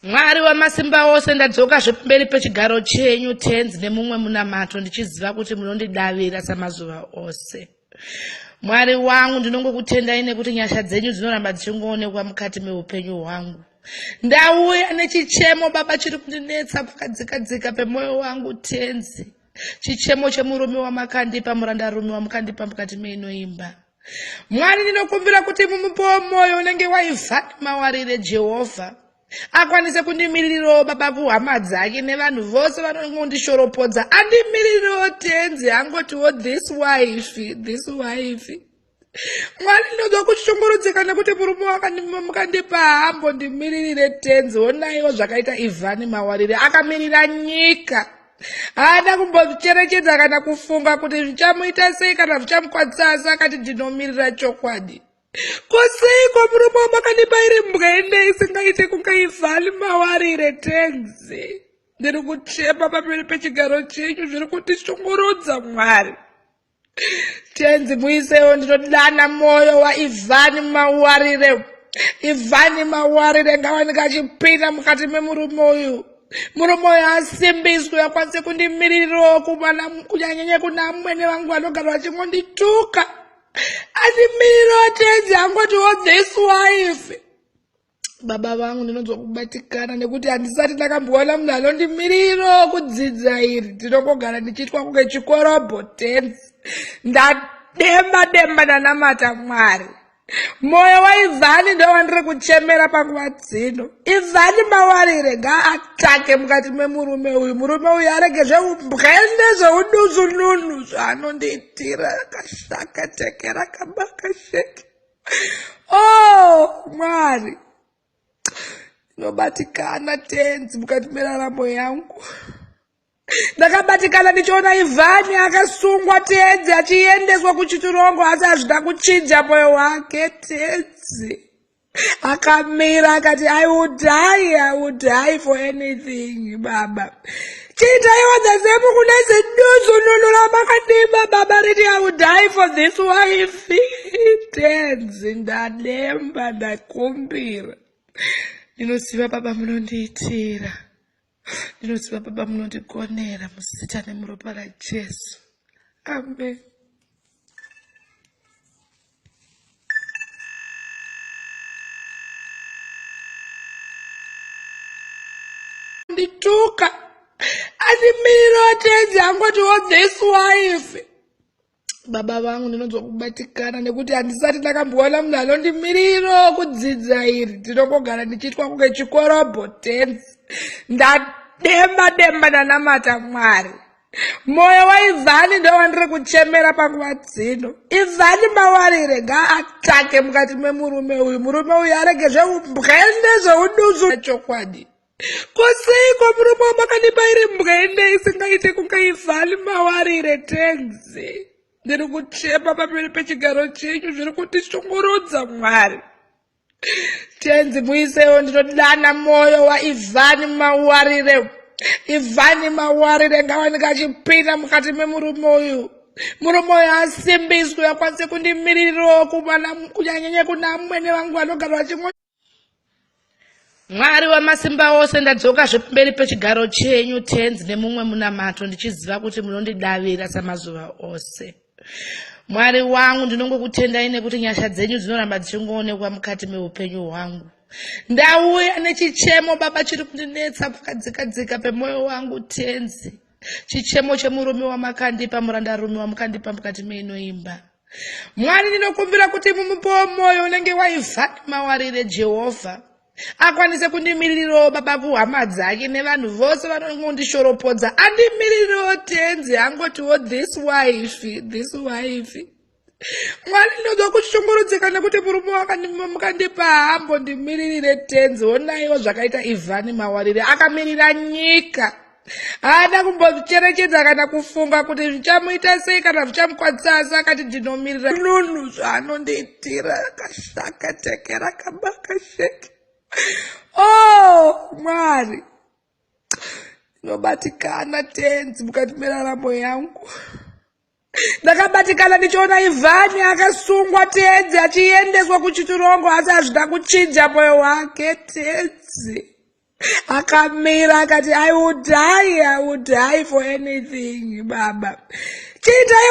Mwari wamasimba ose ndadzoka zvepamberi pechigaro chenyu tenzi nemumwe munamato ndichiziva kuti munondidavira samazuva ose. Mwari wangu ndinongokutendai nekuti nyasha dzenyu dzinoramba dzichingoonekwa mukati meupenyu hwangu. Ndauya nechichemo baba chiri kundinetsa pakadzikadzika pemwoyo wangu tenzi. Chichemo chemurume wamakandipa murandarume wamukandipa mukati meinoimba. Mwari ndinokumbira kuti mumupewo moyo unenge waivhani mawarire Jehovha. Akwanise kundimirirawo baba kuhama dzake nevanhu vose vanongondishoropodza. Andimirirawo tenzi angotiwo this wife. Mwari ndinoda kushungurudzika nekuti murume wamukandipa haambondimirire tenzi. Onaiwo zvakaita Evan Mawarire akamirira nyika. Haana kumbocherechedza kana kufunga kuti zvichamuita sei kana zvichamukwadzisa, asi akati ndinomirira chokwadi. Koseiko murume wamakandipa iri mbwende isingaite kunge Evan Mawarire tenzi. Ndiri kuchepa pamberi pechigaro chenyu, zviri kundishungurudza Mwari. Tenzi muisewo ndinodana moyo waEvan Mawarire. Evan Mawarire ngawanika achipinda mukati memurume uyu. Murume uyu asimbiswe akwanise kundimirirawo kunyanyanya kuna amwene vangu vanogara vachingondituka. Andimirirawo tenzi angotiwo this wife. Baba vangu ndinonzwa kubatikana nekuti handisati ndakamboona munhu anondimirirawo kudzidza iri. Ndinongogara ndichiitwa kunge chikorobho tenzi. Ndademba ndanamata Mwari. Moyo waEvan ndo wandiri kuchemera panguva dzino. Evan Mawarire ngaatake mukati memurume uyu. Murume uyu arege zveumbwende zveuduzununu zvaanondiitira kashakatekera kabakasheke. Oh, Mwari. Ndinobatikana tenzi mukati meraramo yangu. Ndakabatikana ndichiona Evan akasungwa tenzi achiendeswa kuchiturongo asi hazvina kuchinja moyo wake tenzi. Akamira akati I would die for anything baba. Chitaiwa dzasemu kuna ziduzununu ramakandima baba riti I would die for this wife. Tenzi ndademba ndakumbira. Ndinoziva baba munondiitira. Ndinoziva baba munondigonera muzita nemuropa raJesu. Amen. Ndituka. Andimirirawo tenzi angotiwo this wife. Baba vangu ndinonzwa kubatikana nekuti handisati ndakamboona munhu anondimirirawo kudzidza iri. Ndinongogara ndichiitwa kunge chikorobho tenzi. Ndademba ndanamata Mwari. Moyo waEvan ndo wandiri kuchemera panguva dzino. Evan Mawarire ngaatake mukati memurume uyu. Murume uyu arege zveumbwende zveuduzu chokwadi. Koseiko murume wamakandipa iri mbwende isingaite kunge Evan Mawarire tenzi. Ndiri kuchepa pamberi pechigaro chenyu, zviri kundishungurudza Mwari. Tenzi muisewo ndinodana moyo waEvan Mawarire. Evan Mawarire ngawanika achipinda mukati memurume uyu. Murume uyu asimbiswe akwanise kundimirirawo kunyanyanya kuna amwene vangu vanogara vachingondituka. Mwari wamasimba ose ndadzoka zvepamberi pechigaro chenyu tenzi nemumwe munamato ndichiziva kuti munondidavira samazuva ose. Mwari wangu ndinongokutendai nekuti nyasha dzenyu dzinoramba dzichingoonekwa mukati meupenyu hwangu. Ndauya nechichemo baba chiri kundinetsa pakadzikadzika pemwoyo wangu tenzi. Chichemo chemurume wamakandipa murandarume wamukandipa mukati meinoimba. Mwari ndinokumbira kuti mumupewo moyo unenge waivhani mawarire Jehovha. Akwanise kundimirirawo baba kuhama dzake nevanhu vose vanongondishoropodza. Andimirirawo tenzi angotiwo this wife. Mwari ndinoda kushungurudzika nekuti murume wamukandipa haambondimirire tenzi. Onaiwo zvakaita Evan Mawarire akamirira nyika. Haana kumbocherechedza kana kufunga kuti zvichamuita sei kana zvichamukwadzisa, asi akati ndinomirira nunu zvaanondiitira kashakatekera kabakasheke. Oh, Mwari. Ndinobatikana tenzi mukati meraramo yangu. Ndakabatikana ndichiona Evan akasungwa tenzi achiendeswa kuchiturongo asi hazvina kuchinja moyo wake tenzi. akamira akati I would die for anything baba. Chiitai